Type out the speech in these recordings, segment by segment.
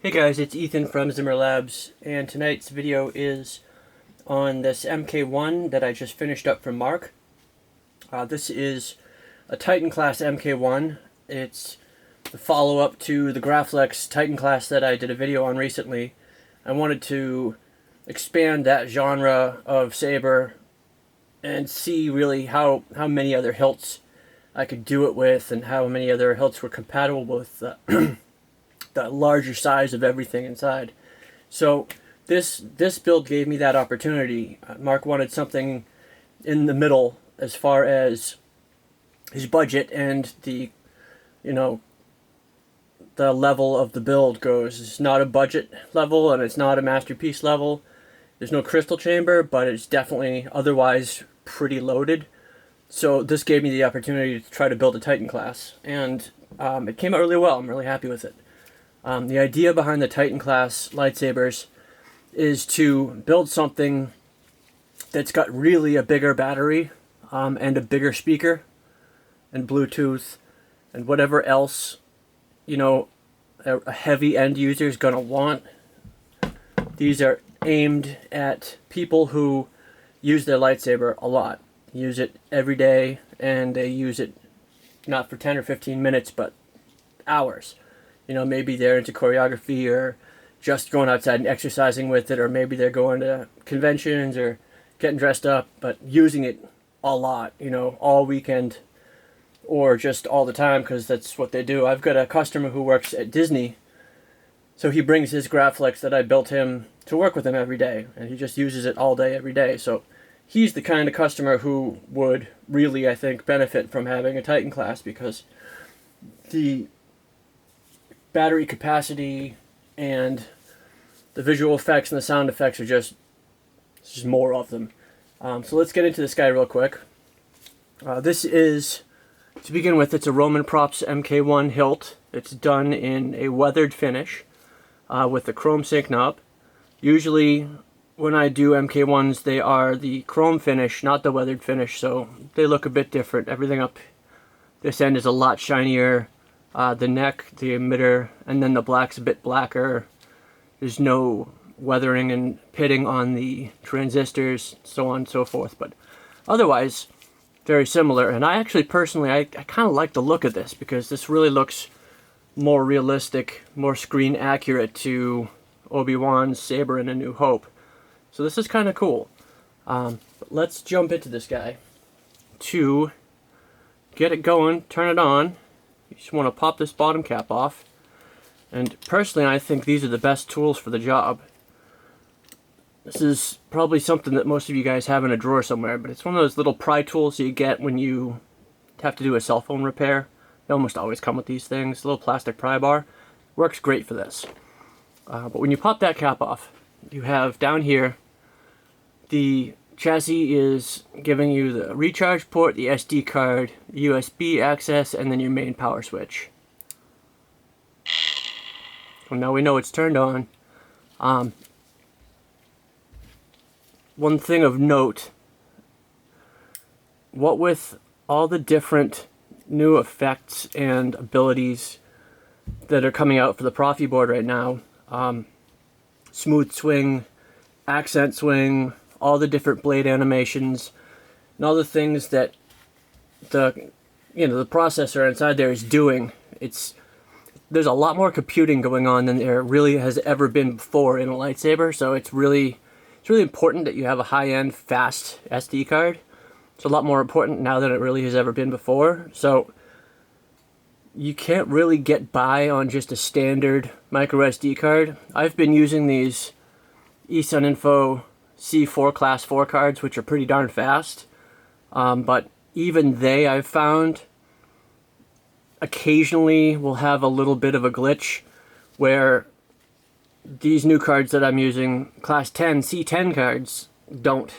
Hey guys, it's Ethan from Zimmer Labs, and tonight's video is on this MK1 that I just finished up from Mark. This is a Titan Class MK1. It's the follow-up to the Graflex Titan Class that I did a video on recently. I wanted to expand that genre of saber and see really how many other hilts I could do it with and how many other hilts were compatible with the larger size of everything inside. So this build gave me that opportunity. Mark wanted something in the middle as far as his budget and the level of the build goes. It's not a budget level and it's not a masterpiece level. There's no crystal chamber, but it's definitely otherwise pretty loaded. So this gave me the opportunity to try to build a Titan class, and it came out really well. I'm really happy with it. The idea behind the Titan class lightsabers is to build something that's got really a bigger battery and a bigger speaker and Bluetooth and whatever else a heavy end user is going to want. These are aimed at people who use their lightsaber a lot, use it every day, and they use it not for 10 or 15 minutes but hours. Maybe they're into choreography or just going outside and exercising with it, or maybe they're going to conventions or getting dressed up, but using it a lot, all weekend or just all the time because that's what they do. I've got a customer who works at Disney, so he brings his Graflex that I built him to work with him every day, and he just uses it all day, every day. So he's the kind of customer who would really, I think, benefit from having a Titan class, because the battery capacity and the visual effects and the sound effects are just more of them. So let's get into this guy real quick. This is, to begin with, it's a Roman Props MK1 hilt. It's done in a weathered finish with a chrome sync knob. Usually when I do MK1s, they are the chrome finish, not the weathered finish, so they look a bit different. Everything up this end is a lot shinier. The neck, the emitter, and then the black's a bit blacker. There's no weathering and pitting on the transistors, so on and so forth, but otherwise very similar. And I actually personally, I kind of like the look of this, because this really looks more realistic, more screen accurate to Obi-Wan's saber in A New Hope. So this is kind of cool. But let's jump into this guy. To get it going, turn it on, you just want to pop this bottom cap off. And personally, I think these are the best tools for the job. This is probably something that most of you guys have in a drawer somewhere, but it's one of those little pry tools you get when you have to do a cell phone repair. They almost always come with these things. A little plastic pry bar. Works great for this. But when you pop that cap off, you have down here, the chassis is giving you the recharge port, the SD card, USB access, and then your main power switch. Well, now we know it's turned on. One thing of note, what with all the different new effects and abilities that are coming out for the Profi board right now, smooth swing, accent swing, all the different blade animations, and all the things that the processor inside there is doing. There's a lot more computing going on than there really has ever been before in a lightsaber. So it's really important that you have a high-end, fast SD card. It's a lot more important now than it really has ever been before. So you can't really get by on just a standard micro SD card. I've been using these eSuninfo C4 Class 4 cards, which are pretty darn fast. But even I've found, occasionally will have a little bit of a glitch where these new cards that I'm using, Class 10, C10 cards, don't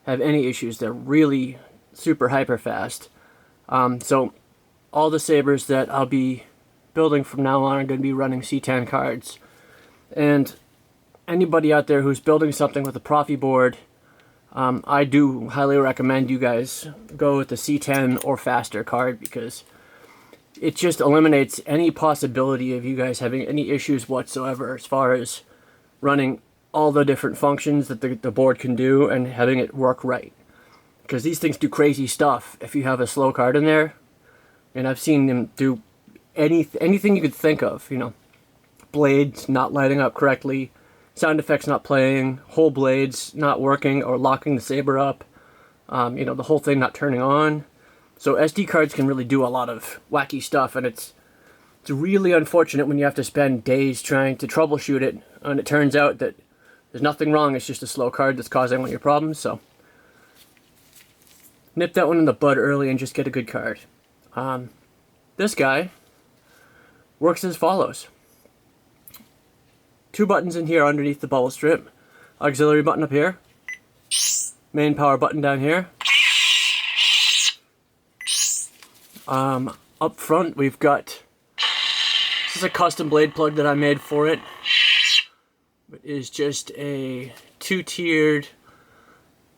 have any issues. They're really super hyper fast. So all the sabers that I'll be building from now on are going to be running C10 cards. And anybody out there who's building something with a Profi board, I do highly recommend you guys go with the C10 or faster card, because it just eliminates any possibility of you guys having any issues whatsoever as far as running all the different functions that the board can do and having it work right. Because these things do crazy stuff if you have a slow card in there. And I've seen them do anything you could think of, you know. Blades not lighting up correctly, sound effects not playing, whole blades not working or locking the saber up, you know, the whole thing not turning on. So SD cards can really do a lot of wacky stuff, and it's really unfortunate when you have to spend days trying to troubleshoot it, and it turns out that there's nothing wrong, it's just a slow card that's causing all your problems. So nip that one in the bud early and just get a good card. This guy works as follows. 2 buttons in here underneath the bubble strip, auxiliary button up here, main power button down here. Up front we've got, this is a custom blade plug that I made for it. It is just a 2-tiered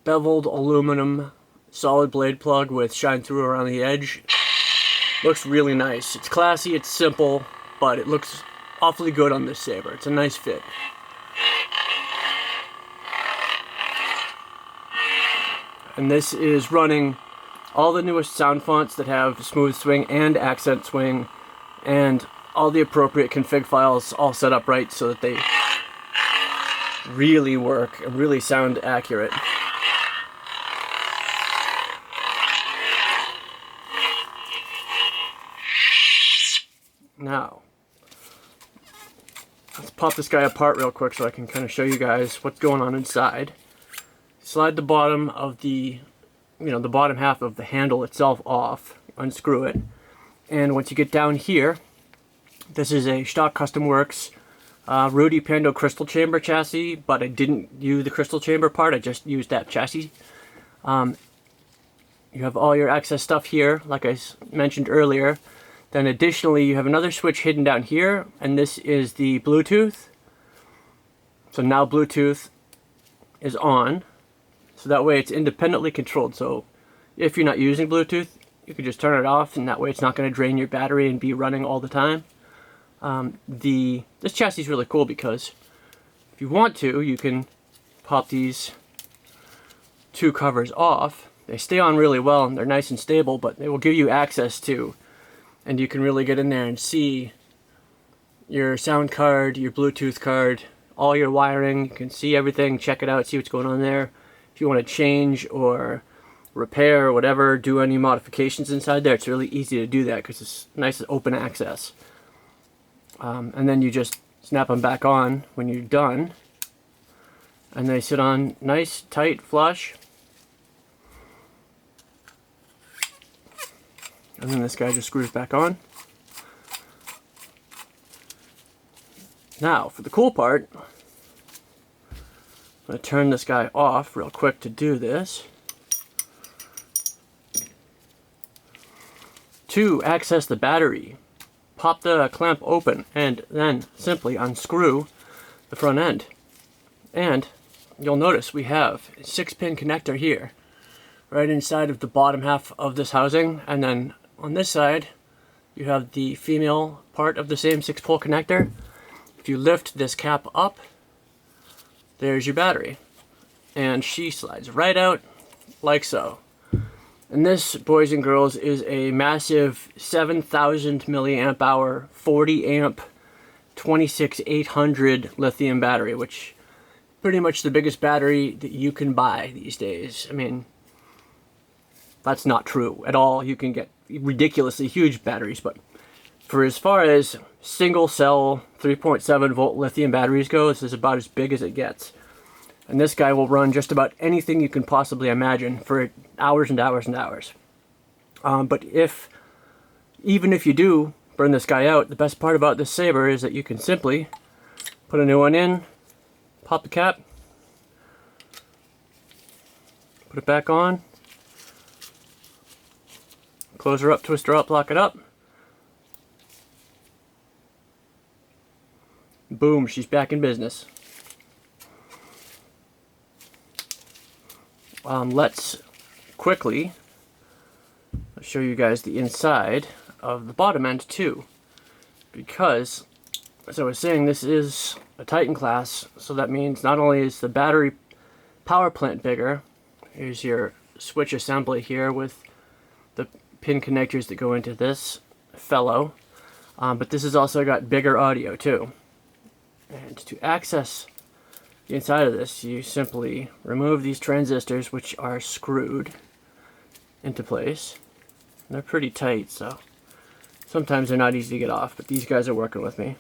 beveled aluminum solid blade plug with shine through around the edge. Looks really nice. It's classy, it's simple, but it looks awfully good on this saber. It's a nice fit. And this is running all the newest sound fonts that have smooth swing and accent swing, and all the appropriate config files all set up right so that they really work and really sound accurate. Now, let's pop this guy apart real quick so I can kind of show you guys what's going on inside. Slide the bottom of the, the bottom half of the handle itself off, unscrew it, and once you get down here, this is a stock Custom Works Rudy Pando crystal chamber chassis, but I didn't use the crystal chamber part, I just used that chassis. You have all your access stuff here, like I mentioned earlier. Then additionally, you have another switch hidden down here, and this is the Bluetooth. So now Bluetooth is on, so that way it's independently controlled. So if you're not using Bluetooth, you can just turn it off, and that way it's not going to drain your battery and be running all the time. This chassis is really cool because if you want to, you can pop these 2 covers off. They stay on really well and they're nice and stable, but they will give you access to, and you can really get in there and see your sound card, your Bluetooth card, all your wiring. You can see everything, check it out, see what's going on there. If you want to change or repair or whatever, do any modifications inside there, it's really easy to do that because it's nice open access. And then you just snap them back on when you're done, and they sit on nice, tight, flush. And then this guy just screws back on. Now, for the cool part, I'm going to turn this guy off real quick to do this. To access the battery, pop the clamp open and then simply unscrew the front end. And you'll notice we have a 6-pin connector here, right inside of the bottom half of this housing, and then on this side you have the female part of the same 6-pole connector. If you lift this cap up, there's your battery, and she slides right out like so. And this, boys and girls, is a massive 7,000 milliamp hour, 40 amp, 26800 lithium battery, which pretty much the biggest battery that you can buy these days. I mean, that's not true at all. You can get ridiculously huge batteries, but for as far as single cell 3.7 volt lithium batteries go, this is about as big as it gets. And this guy will run just about anything you can possibly imagine for hours and hours and hours. But even if you do burn this guy out, the best part about this saber is that you can simply put a new one in, pop the cap, put it back on, close her up, twist her up, lock it up. Boom, she's back in business. Let's quickly show you guys the inside of the bottom end too, because, as I was saying, this is a Titan class, so that means not only is the battery power plant bigger, here's your switch assembly here with the pin connectors that go into this fellow, but this has also got bigger audio too. And to access the inside of this, you simply remove these transistors, which are screwed into place. And they're pretty tight, so sometimes they're not easy to get off, but these guys are working with me.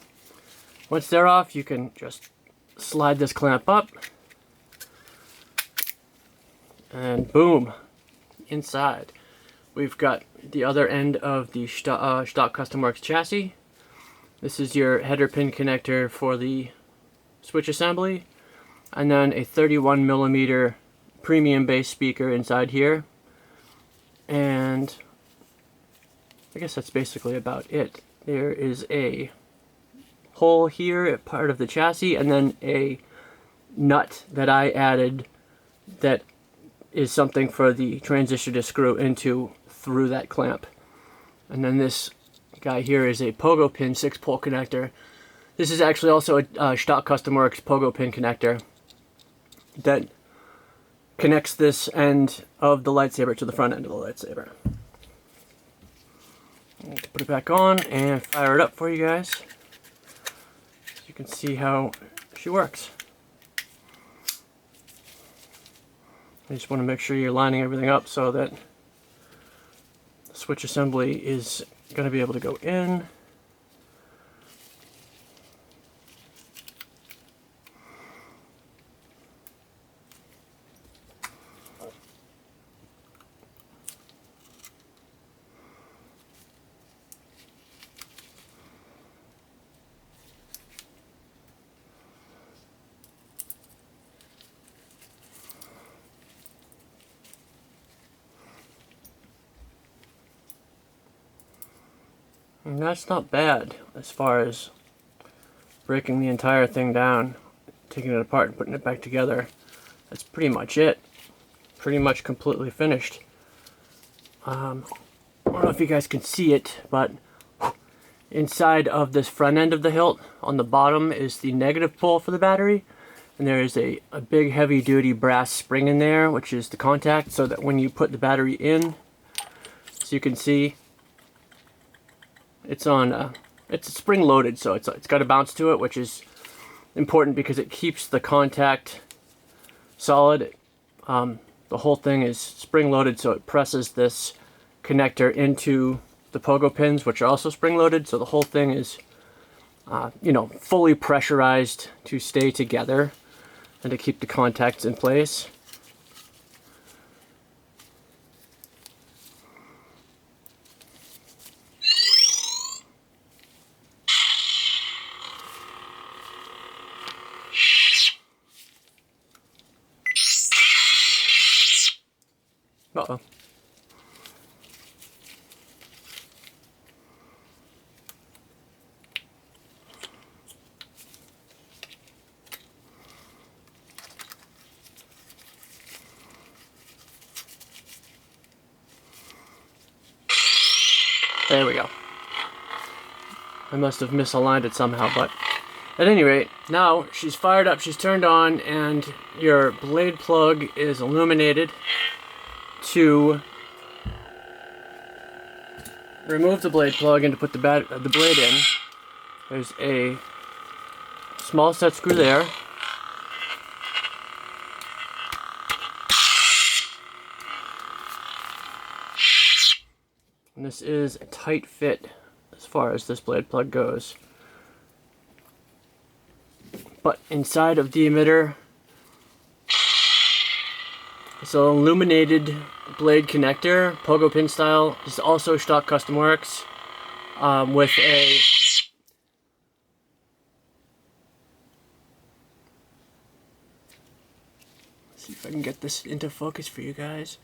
Once they're off, you can just slide this clamp up, and boom, inside we've got the other end of the stock Custom Works chassis. This is your header pin connector for the switch assembly, and then a 31mm premium bass speaker inside here, and I guess that's basically about it. There is a hole here at part of the chassis, and then a nut that I added that is something for the transistor to screw into through that clamp. And then this guy here is a pogo pin 6-pole connector. This is actually also a stock Custom Works pogo pin connector that connects this end of the lightsaber to the front end of the lightsaber. Put it back on and fire it up for you guys, so you can see how she works. I just want to make sure you're lining everything up so that the switch assembly is going to be able to go in. And that's not bad as far as breaking the entire thing down, taking it apart and putting it back together. That's pretty much it. Pretty much completely finished. I don't know if you guys can see it, but inside of this front end of the hilt, on the bottom is the negative pole for the battery. And there is a big heavy duty brass spring in there, which is the contact, so that when you put the battery in, as you can see, it's on, it's spring loaded, so it's got a bounce to it, which is important because it keeps the contact solid. The whole thing is spring loaded, so it presses this connector into the pogo pins, which are also spring loaded, so the whole thing is, you know, fully pressurized to stay together and to keep the contacts in place. Uh-oh. There we go. I must have misaligned it somehow, but at any rate, now she's fired up, she's turned on, and your blade plug is illuminated. To remove the blade plug and to put the blade in, there's a small set screw there. And this is a tight fit as far as this blade plug goes. But inside of the emitter, it's an illuminated blade connector, pogo pin style. It's also stock Custom Works with a let's see if I can get this into focus for you guys.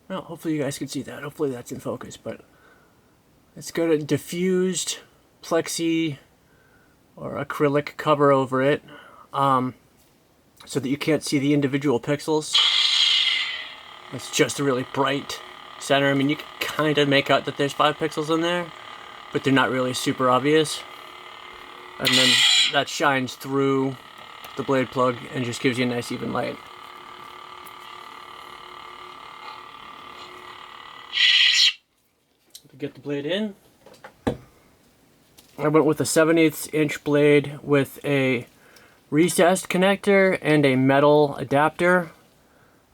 Well, hopefully you guys can see that. Hopefully that's in focus, but it's got a diffused plexi or acrylic cover over it. so that you can't see the individual pixels. It's just a really bright center. I mean, you can kind of make out that there's 5 pixels in there, but they're not really super obvious. And then that shines through the blade plug and just gives you a nice even light. To get the blade in, I went with a 7/8 inch blade with a recessed connector and a metal adapter.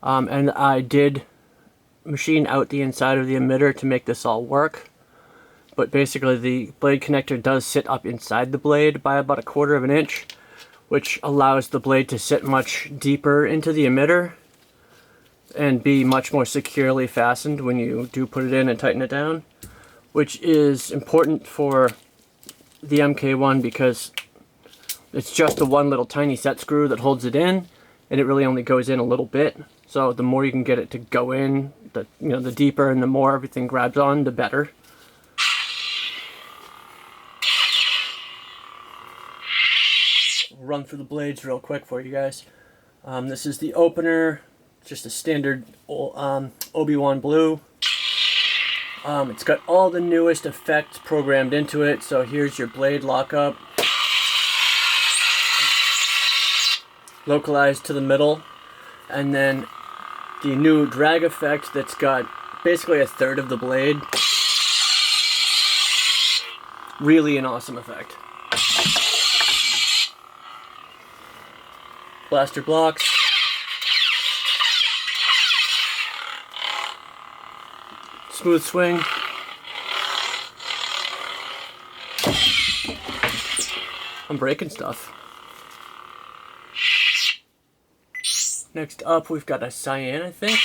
And I did machine out the inside of the emitter to make this all work. But basically the blade connector does sit up inside the blade by about 1/4 of an inch, which allows the blade to sit much deeper into the emitter and be much more securely fastened when you do put it in and tighten it down, which is important for the MK1 because it's just the one little tiny set screw that holds it in, and it really only goes in a little bit. So the more you can get it to go in, the deeper and the more everything grabs on, the better. I'll run through the blades real quick for you guys. This is the opener, just a standard Obi-Wan blue. It's got all the newest effects programmed into it. So here's your blade lockup, localized to the middle, and then the new drag effect that's got basically 1/3 of the blade. Really an awesome effect. Blaster blocks. Smooth swing. I'm breaking stuff. Next up, we've got a cyan, I think.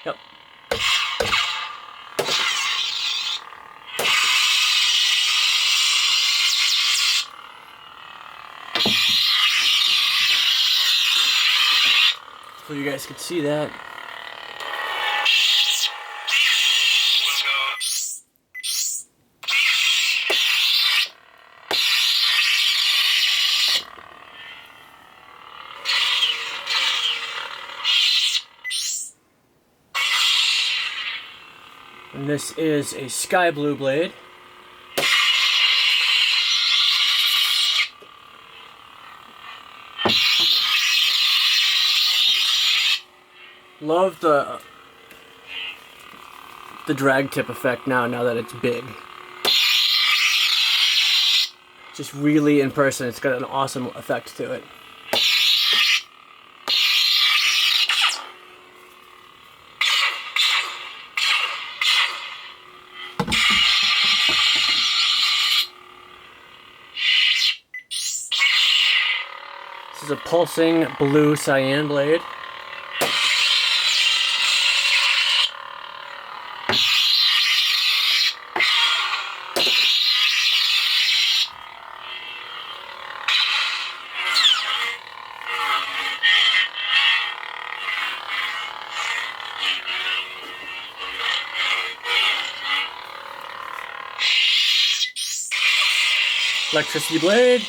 Yep. So you guys can see that. And this is a sky blue blade. Love the drag tip effect now that it's big. Just really in person, it's got an awesome effect to it. This is a pulsing blue cyan blade. Electricity blade.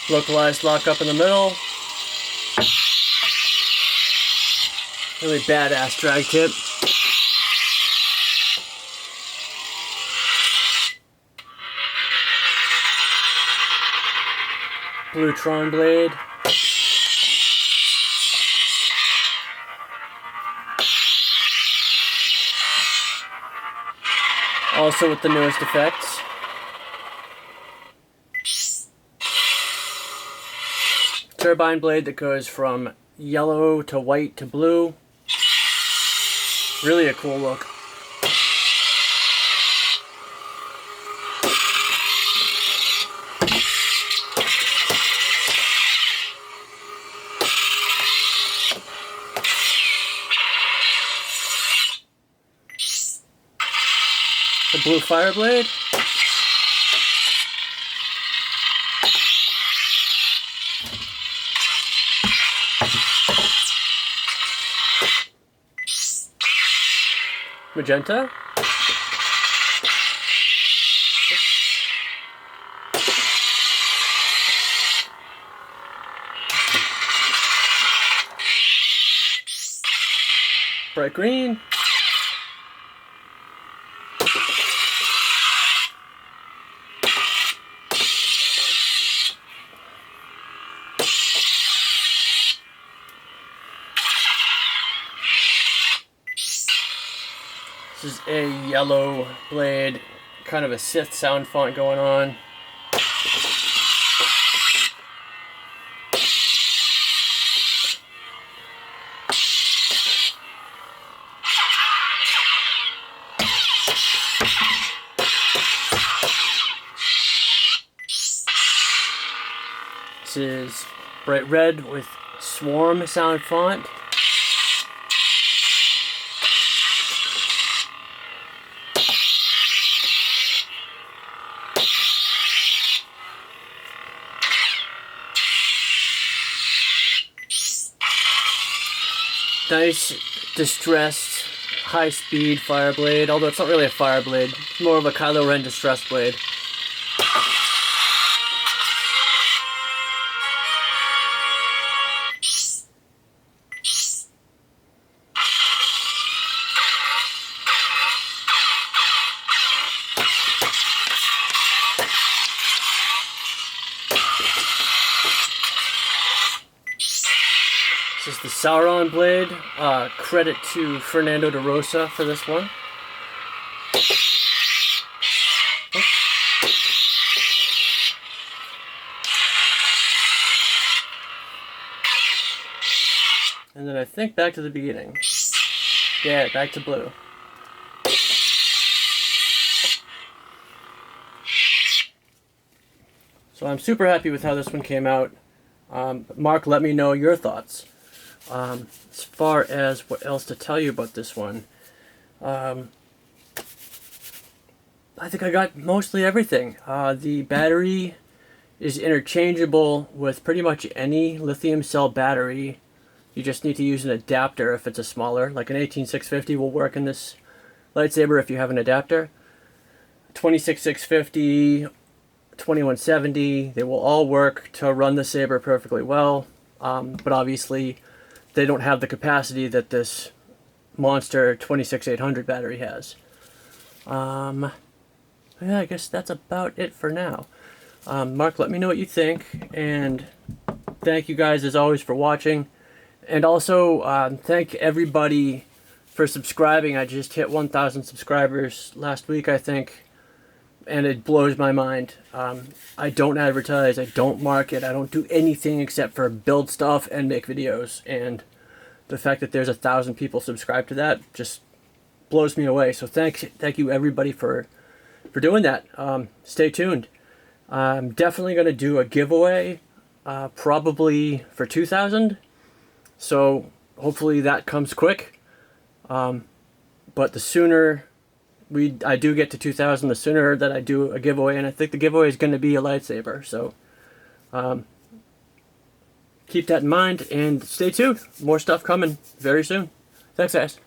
Localized lockup in the middle. Really badass drag tip. Blue Tron blade. Also with the newest effects. Turbine blade that goes from yellow to white to blue. Really a cool look. The blue fire blade. Magenta. green. This is a yellow blade, kind of a Sith sound font going on. This is bright red with Swarm sound font. Nice distressed high speed fire blade, although it's not really a fire blade, it's more of a Kylo Ren distressed blade. This is the Sauron blade. Credit to Fernando de Rosa for this one. And then I think back to the beginning. Yeah, back to blue. So I'm super happy with how this one came out. Mark, let me know your thoughts. As far as what else to tell you about this one, I think I got mostly everything. The battery is interchangeable with pretty much any lithium cell battery. You just need to use an adapter if it's a smaller, like an 18650 will work in this lightsaber if you have an adapter. 26650, 2170, they will all work to run the saber perfectly well, but obviously they don't have the capacity that this monster 26800 battery has. Yeah, I guess that's about it for now. Mark, let me know what you think, and thank you guys as always for watching. And also, thank everybody for subscribing. I just hit 1,000 subscribers last week, I think, and it blows my mind. I don't advertise, I don't market, I don't do anything except for build stuff and make videos. And the fact that there's 1,000 people subscribed to that just blows me away. So thank you everybody for doing that. Stay tuned. I'm definitely going to do a giveaway, probably for 2,000. So hopefully that comes quick. But the sooner I do get to 2,000, the sooner that I do a giveaway, and I think the giveaway is going to be a lightsaber. So keep that in mind and stay tuned. More stuff coming very soon. Thanks, guys.